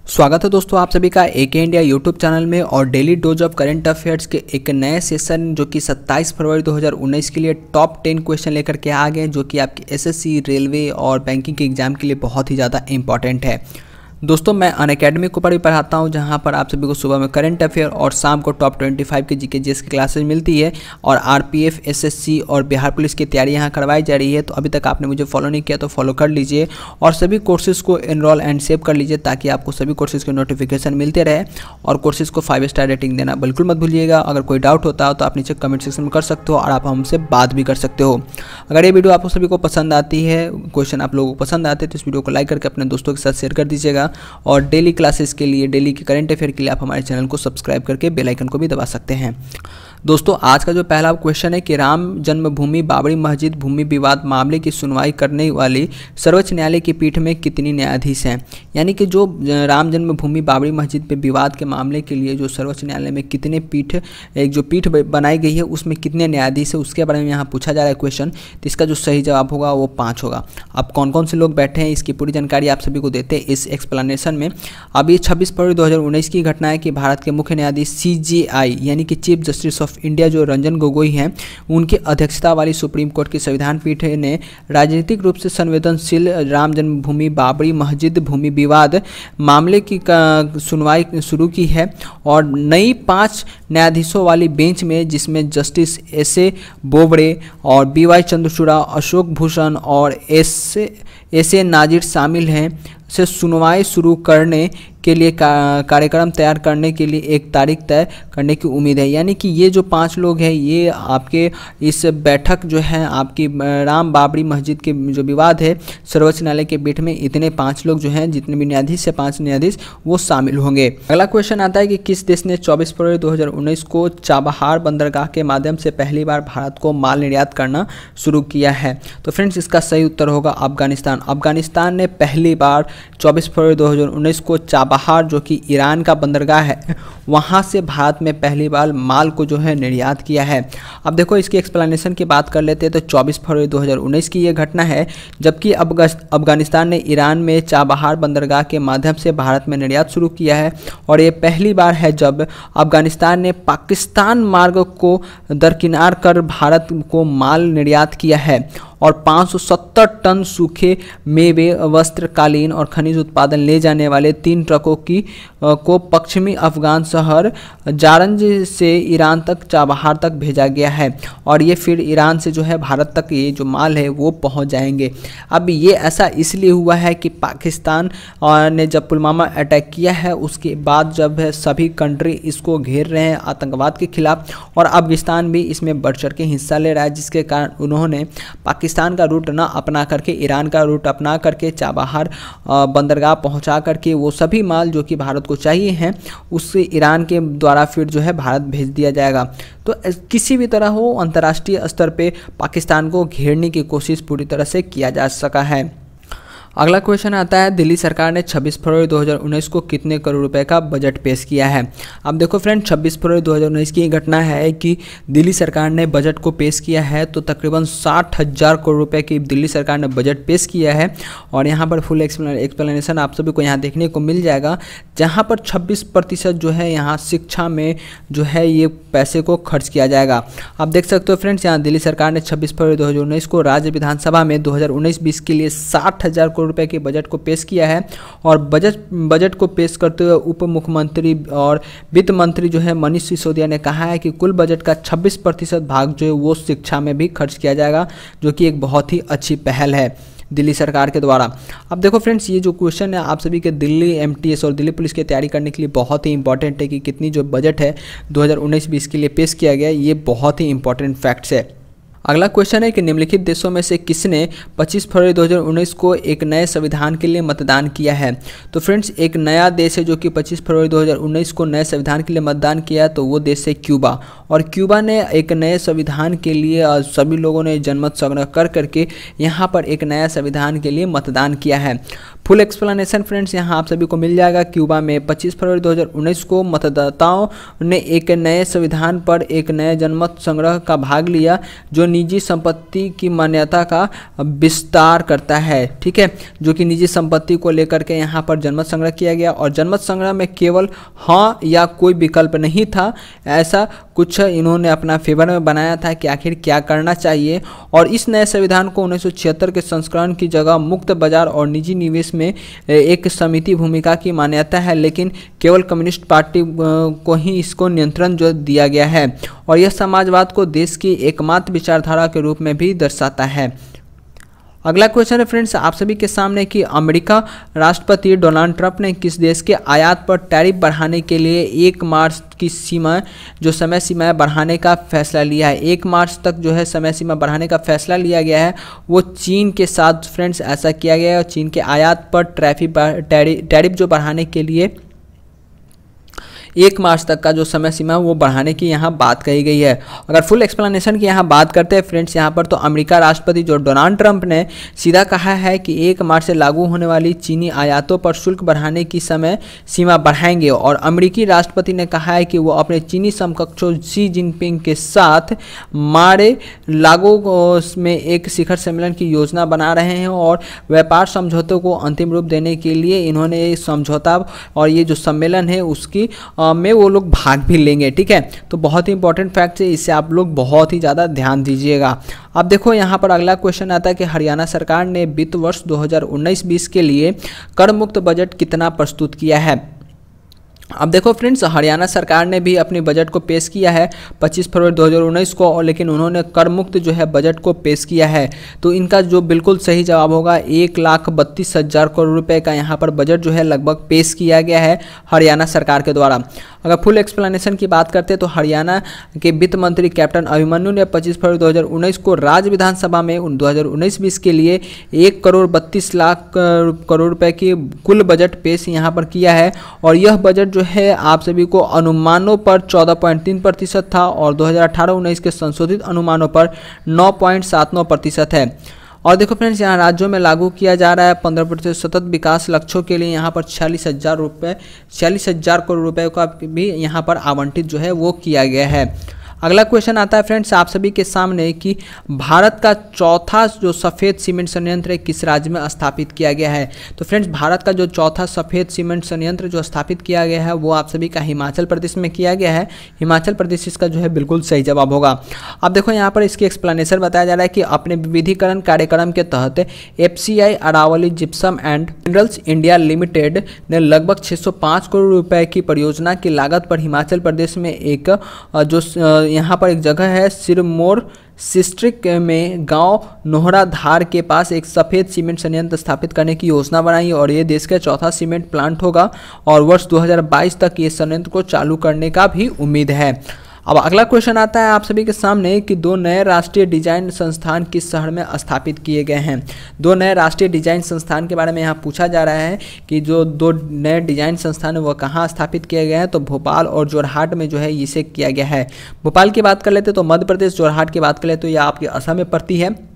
स्वागत है दोस्तों आप सभी का एके इंडिया यूट्यूब चैनल में और daily dose of current affairs के एक नए सेशन जो कि 27 फरवरी 2019 के लिए टॉप 10 क्वेश्चन लेकर के आ गए, जो कि आपके एसएससी, रेलवे और बैंकिंग के एग्जाम के लिए बहुत ही ज़्यादा इंपॉर्टेंट है। दोस्तों मैं अनअकैडमी के ऊपर भी पढ़ाता हूं, जहां पर आप सभी को सुबह में करंट अफेयर और शाम को टॉप 25 के जीके जीएस की क्लासेस मिलती है और आरपीएफ, एसएससी और बिहार पुलिस की तैयारी यहां करवाई जा रही है। तो अभी तक आपने मुझे फॉलो नहीं किया तो फॉलो कर लीजिए और सभी कोर्सेज को एनरोल एंड सेव कर लीजिए, ताकि आपको सभी कोर्सेज के नोटिफिकेशन मिलते रहे। और कोर्सेज को 5 स्टार रेटिंग देना बिल्कुल मत भूलिएगा। अगर कोई डाउट होता हो तो आप नीचे कमेंट सेक्शन में कर सकते हो और आप हमसे बात भी कर सकते हो। अगर ये वीडियो आप सभी को पसंद आती है, क्वेश्चन आप लोगों को पसंद आते हैं, तो इस वीडियो को लाइक करके अपने दोस्तों के साथ शेयर कर दीजिएगा। और डेली क्लासेस के लिए, डेली के करंट अफेयर के लिए आप हमारे चैनल को सब्सक्राइब करके बेल आइकन को भी दबा सकते हैं। दोस्तों आज का जो पहला क्वेश्चन है कि राम जन्मभूमि बाबरी मस्जिद भूमि विवाद मामले की सुनवाई करने वाली सर्वोच्च न्यायालय की पीठ में कितनी न्यायाधीश हैं। यानी कि जो राम जन्मभूमि बाबरी मस्जिद पे विवाद के मामले के लिए जो सर्वोच्च न्यायालय में कितने पीठ, एक जो पीठ बनाई गई है उसमें कितने न्यायाधीश है, उसके बारे में यहाँ पूछा जा रहा है क्वेश्चन। तो इसका जो सही जवाब होगा वो 5 होगा। अब कौन कौन से लोग बैठे हैं इसकी पूरी जानकारी आप सभी को देते हैं इस एक्सप्लेनेशन में। अब ये 26 फरवरी 2019 की घटना है कि भारत के मुख्य न्यायाधीश CJI यानी कि चीफ जस्टिस ऑफ इंडिया जो रंजन गोगोई हैं, उनकी अध्यक्षता वाली सुप्रीम कोर्ट की संविधान पीठ ने राजनीतिक रूप से संवेदनशील राम जन्मभूमि बाबरी मस्जिद भूमि विवाद मामले की सुनवाई शुरू की है और नई 5 न्यायाधीशों वाली बेंच में, जिसमें जस्टिस SA बोबड़े और BY चंद्रचूड़, अशोक भूषण और SA नाजिर शामिल हैं, से सुनवाई शुरू करने के लिए कार्यक्रम तैयार करने के लिए एक तारीख तय करने की उम्मीद है। यानी कि ये जो 5 लोग हैं, ये आपके इस बैठक जो है आपकी राम बाबरी मस्जिद के जो विवाद है सर्वोच्च न्यायालय के पीठ में, इतने 5 लोग जो हैं, जितने भी न्यायाधीश से 5 न्यायाधीश वो शामिल होंगे। अगला क्वेश्चन आता है कि किस देश ने 24 फरवरी 2019 को चाबहार बंदरगाह के माध्यम से पहली बार भारत को माल निर्यात करना शुरू किया है। तो फ्रेंड्स इसका सही उत्तर होगा अफगानिस्तान। अफगानिस्तान ने पहली बार 24 फरवरी 2019 को चाबहार, जो कि ईरान का बंदरगाह है, वहां से भारत में पहली बार माल को जो है निर्यात किया है। अब देखो इसकी एक्सप्लेनेशन की बात कर लेते हैं। तो 24 फरवरी 2019 की ये घटना है जबकि अफगानिस्तान ने ईरान में चाबहार बंदरगाह के माध्यम से भारत में निर्यात शुरू किया है और ये पहली बार है जब अफगानिस्तान ने पाकिस्तान मार्ग को दरकिनार कर भारत को माल निर्यात किया है और 570 टन सूखे मेवे, वस्त्र, कालीन और खनिज उत्पादन ले जाने वाले 3 ट्रकों को पश्चिमी अफगान शहर जारंज से ईरान तक चाबहार तक भेजा गया है और ये फिर ईरान से जो है भारत तक ये जो माल है वो पहुंच जाएंगे। अब ये ऐसा इसलिए हुआ है कि पाकिस्तान ने जब पुलवामा अटैक किया है, उसके बाद जब है सभी कंट्री इसको घेर रहे हैं आतंकवाद के खिलाफ, और अफगानिस्तान भी इसमें बढ़ चढ़ के हिस्सा ले रहा है, जिसके कारण उन्होंने पाकिस्तान का रूट ना अपना करके ईरान का रूट अपना करके चाबहार बंदरगाह पहुंचा करके वो सभी माल जो कि भारत को चाहिए हैं उससे ईरान के द्वारा फिर जो है भारत भेज दिया जाएगा। तो किसी भी तरह हो अंतर्राष्ट्रीय स्तर पे पाकिस्तान को घेरने की कोशिश पूरी तरह से किया जा सका है। अगला क्वेश्चन आता है दिल्ली सरकार ने 26 फरवरी 2019 को कितने करोड़ रुपए का बजट पेश किया है। अब देखो फ्रेंड 26 फरवरी 2019 की घटना है कि दिल्ली सरकार ने बजट को पेश किया है, तो तकरीबन 60,000 करोड़ रुपए की दिल्ली सरकार ने बजट पेश किया है और यहाँ पर फुल एक्सप्लेनेशन आप सभी को यहाँ देखने को मिल जाएगा, जहाँ पर 26% जो है यहाँ शिक्षा में जो है ये पैसे को खर्च किया जाएगा। आप देख सकते हो फ्रेंड्स, यहाँ दिल्ली सरकार ने 26 फरवरी 2019 को राज्य विधानसभा में 2019-20 के लिए 60,000 करोड़ रुपए के बजट को पेश किया है और बजट को पेश करते हुए उप मुख्यमंत्री और वित्त मंत्री जो है मनीष सिसोदिया ने कहा है कि कुल बजट का 26% भाग जो है वो शिक्षा में भी खर्च किया जाएगा, जो कि एक बहुत ही अच्छी पहल है दिल्ली सरकार के द्वारा। अब देखो फ्रेंड्स, ये जो क्वेश्चन है आप सभी के दिल्ली MTS और दिल्ली पुलिस की तैयारी करने के लिए बहुत ही इंपॉर्टेंट है कि कितनी जो बजट है 2019-20 के लिए पेश किया गया, ये बहुत ही इंपॉर्टेंट फैक्ट्स है। अगला क्वेश्चन है कि निम्नलिखित देशों में से किसने 25 फरवरी 2019 को एक नए संविधान के लिए मतदान किया है। तो फ्रेंड्स एक नया देश है जो कि 25 फरवरी 2019 को नए संविधान के लिए मतदान किया, तो वो देश है क्यूबा। और क्यूबा ने एक नए संविधान के लिए सभी लोगों ने जनमत संग्रह कर करके यहाँ पर एक नया संविधान के लिए मतदान किया है। फुल एक्सप्लेनेशन फ्रेंड्स यहाँ आप सभी को मिल जाएगा। क्यूबा में 25 फरवरी 2019 को मतदाताओं ने एक नए संविधान पर एक नए जनमत संग्रह का भाग लिया, जो निजी संपत्ति की मान्यता का विस्तार करता है, ठीक है, जो कि निजी संपत्ति को लेकर के यहाँ पर जनमत संग्रह किया गया। और जनमत संग्रह में केवल हाँ या कोई विकल्प नहीं था, ऐसा कुछ इन्होंने अपना फेवर में बनाया था कि आखिर क्या करना चाहिए। और इस नए संविधान को 1976 के संस्करण की जगह मुक्त बाजार और निजी निवेश में एक समिति भूमिका की मान्यता है, लेकिन केवल कम्युनिस्ट पार्टी को ही इसको नियंत्रण जो दिया गया है। और यह समाजवाद को देश की एकमात्र विचारधारा के रूप में भी दर्शाता है। अगला क्वेश्चन है फ्रेंड्स आप सभी के सामने कि अमेरिका राष्ट्रपति डोनाल्ड ट्रंप ने किस देश के आयात पर टैरिफ बढ़ाने के लिए 1 मार्च की सीमा जो समय सीमा बढ़ाने का फैसला लिया है। 1 मार्च तक जो है समय सीमा बढ़ाने का फैसला लिया गया है, वो चीन के साथ फ्रेंड्स ऐसा किया गया है। और चीन के आयात पर टैरिफ जो बढ़ाने के लिए 1 मार्च तक का जो समय सीमा वो बढ़ाने की यहाँ बात कही गई है। अगर फुल एक्सप्लेनेशन की यहाँ बात करते हैं फ्रेंड्स यहाँ पर, तो अमेरिका राष्ट्रपति जो डोनाल्ड ट्रंप ने सीधा कहा है कि 1 मार्च से लागू होने वाली चीनी आयातों पर शुल्क बढ़ाने की समय सीमा बढ़ाएंगे। और अमेरिकी राष्ट्रपति ने कहा है कि वो अपने चीनी समकक्षों शी जिनपिंग के साथ मारे लागो में एक शिखर सम्मेलन की योजना बना रहे हैं और व्यापार समझौतों को अंतिम रूप देने के लिए इन्होंने ये समझौता और ये जो सम्मेलन है उसकी में वो लोग भाग भी लेंगे, ठीक है। तो बहुत ही इंपॉर्टेंट फैक्ट है, इससे आप लोग बहुत ही ज़्यादा ध्यान दीजिएगा। अब देखो यहाँ पर अगला क्वेश्चन आता है कि हरियाणा सरकार ने वित्त वर्ष 2019-20 के लिए कर मुक्त बजट कितना प्रस्तुत किया है। अब देखो फ्रेंड्स हरियाणा सरकार ने भी अपने बजट को पेश किया है 25 फरवरी 2019 को, और लेकिन उन्होंने कर मुक्त जो है बजट को पेश किया है। तो इनका जो बिल्कुल सही जवाब होगा 1,32,000 करोड़ रुपए का यहाँ पर बजट जो है लगभग पेश किया गया है हरियाणा सरकार के द्वारा। अगर फुल एक्सप्लेनेशन की बात करते हैं तो हरियाणा के वित्त मंत्री कैप्टन अभिमन्यु ने 25 फरवरी 2019 को राज्य विधानसभा में 2019-20 के लिए 1,32,00,000 करोड़ रुपए की कुल बजट पेश यहाँ पर किया है। और यह बजट जो है आप सभी को अनुमानों पर 14.3% था और 2018-19 के संशोधित अनुमानों पर 9.79% है। और देखो फ्रेंड्स यहाँ राज्यों में लागू किया जा रहा है 15% सतत विकास लक्ष्यों के लिए यहाँ पर 46,000 करोड़ रुपए का भी यहाँ पर आवंटित जो है वो किया गया है। अगला क्वेश्चन आता है फ्रेंड्स आप सभी के सामने कि भारत का चौथा जो सफ़ेद सीमेंट संयंत्र है किस राज्य में स्थापित किया गया है। तो फ्रेंड्स भारत का जो चौथा सफ़ेद सीमेंट संयंत्र जो स्थापित किया गया है वो आप सभी का हिमाचल प्रदेश में किया गया है। हिमाचल प्रदेश इसका जो है बिल्कुल सही जवाब होगा। अब देखो यहाँ पर इसकी एक्सप्लेनेशन बताया जा रहा है कि अपने विविधीकरण कार्यक्रम के तहत FCI Aravali Gypsum and Minerals India Limited ने लगभग 605 करोड़ रुपए की परियोजना की लागत पर हिमाचल प्रदेश में एक जो यहाँ पर एक जगह है सिरमौर डिस्ट्रिक्ट में गांव नोहरा धार के पास एक सफ़ेद सीमेंट संयंत्र स्थापित करने की योजना बनाई और ये देश का चौथा सीमेंट प्लांट होगा और वर्ष 2022 तक ये संयंत्र को चालू करने का भी उम्मीद है। अब अगला क्वेश्चन आता है आप सभी के सामने कि 2 नए राष्ट्रीय डिजाइन संस्थान किस शहर में स्थापित किए गए हैं। 2 नए राष्ट्रीय डिजाइन संस्थान के बारे में यहाँ पूछा जा रहा है कि जो 2 नए डिजाइन संस्थान है वह कहाँ स्थापित किए गए हैं। तो भोपाल और जोरहाट में जो है इसे किया गया है। भोपाल की बात कर लेते तो मध्य प्रदेश, जोरहाट की बात कर लेते तो यह आपके असम में पड़ती है।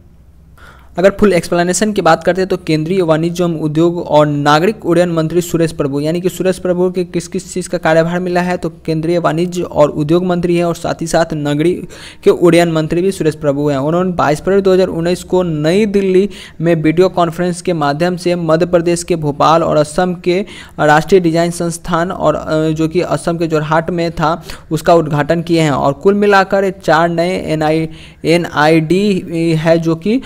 अगर फुल एक्सप्लेनेशन की बात करते हैं तो केंद्रीय वाणिज्य एवं उद्योग और नागरिक उड्डयन मंत्री सुरेश प्रभु, यानी कि सुरेश प्रभु के किस किस चीज़ का कार्यभार मिला है। तो केंद्रीय वाणिज्य और उद्योग मंत्री है और साथ ही साथ नागरिक के उड्डयन मंत्री भी सुरेश प्रभु हैं। उन्होंने 22 फरवरी 2019 को नई दिल्ली में वीडियो कॉन्फ्रेंस के माध्यम से मध्य प्रदेश के भोपाल और असम के राष्ट्रीय डिजाइन संस्थान और जो कि असम के जोरहाट में था उसका उद्घाटन किए हैं। और कुल मिलाकर 4 नए NID है जो कि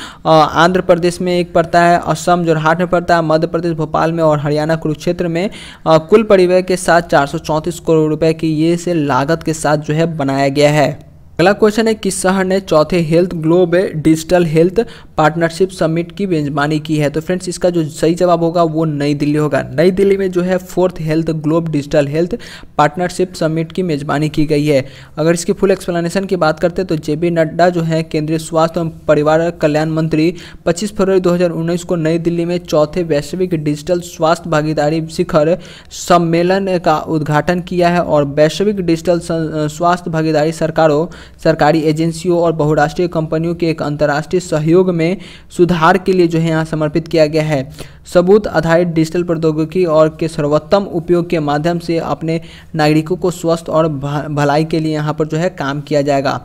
आंध्र प्रदेश में एक पड़ता है, असम जोरहाट में पड़ता है, मध्य प्रदेश भोपाल में और हरियाणा कुरुक्षेत्र में कुल परिव्यय के साथ 434 करोड़ रुपए की ये से लागत के साथ जो है बनाया गया है। अगला क्वेश्चन है किस शहर ने चौथे health globe digital health partnership summit की मेजबानी की है। तो फ्रेंड्स इसका जो सही जवाब होगा वो नई दिल्ली होगा। नई दिल्ली में जो है 4th health globe digital health partnership summit की मेजबानी की गई है। अगर इसकी फुल एक्सप्लेनेशन की बात करते हैं तो JB नड्डा जो है केंद्रीय स्वास्थ्य एवं परिवार कल्याण मंत्री 25 फरवरी 2019 को नई दिल्ली में चौथे वैश्विक डिजिटल स्वास्थ्य भागीदारी शिखर सम्मेलन का उद्घाटन किया है। और वैश्विक डिजिटल स्वास्थ्य भागीदारी सरकारों, सरकारी एजेंसियों और बहुराष्ट्रीय कंपनियों के एक अंतर्राष्ट्रीय सहयोग में सुधार के लिए जो है यहाँ समर्पित किया गया है। सबूत आधारित डिजिटल प्रौद्योगिकी और के सर्वोत्तम उपयोग के माध्यम से अपने नागरिकों को स्वस्थ और भलाई के लिए यहाँ पर जो है काम किया जाएगा।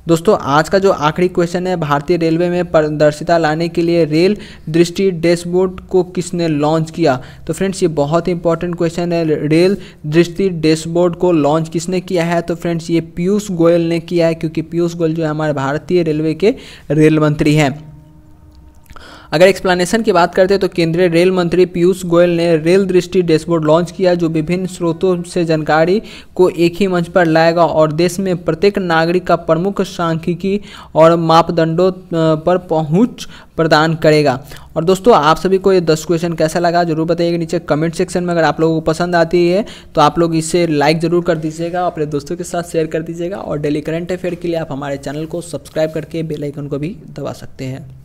दोस्तों आज का जो आखिरी क्वेश्चन है, भारतीय रेलवे में पारदर्शिता लाने के लिए रेल दृष्टि डैशबोर्ड को किसने लॉन्च किया? तो फ्रेंड्स ये बहुत ही इंपॉर्टेंट क्वेश्चन है। रेल दृष्टि डैशबोर्ड को लॉन्च किसने किया है? तो फ्रेंड्स ये पीयूष गोयल ने किया है, क्योंकि पीयूष गोयल जो है हमारे भारतीय रेलवे के रेल मंत्री हैं। अगर एक्सप्लेनेशन की बात करते हैं तो केंद्रीय रेल मंत्री पीयूष गोयल ने रेल दृष्टि डैशबोर्ड लॉन्च किया, जो विभिन्न स्रोतों से जानकारी को एक ही मंच पर लाएगा और देश में प्रत्येक नागरिक का प्रमुख सांख्यिकी और मापदंडों पर पहुंच प्रदान करेगा। और दोस्तों आप सभी को ये 10 क्वेश्चन कैसा लगा जरूर बताइएगा नीचे कमेंट सेक्शन में। अगर आप लोगों को पसंद आती है तो आप लोग इसे लाइक ज़रूर कर दीजिएगा, अपने दोस्तों के साथ शेयर कर दीजिएगा और डेली करंट अफेयर के लिए आप हमारे चैनल को सब्सक्राइब करके बेल आइकन को भी दबा सकते हैं।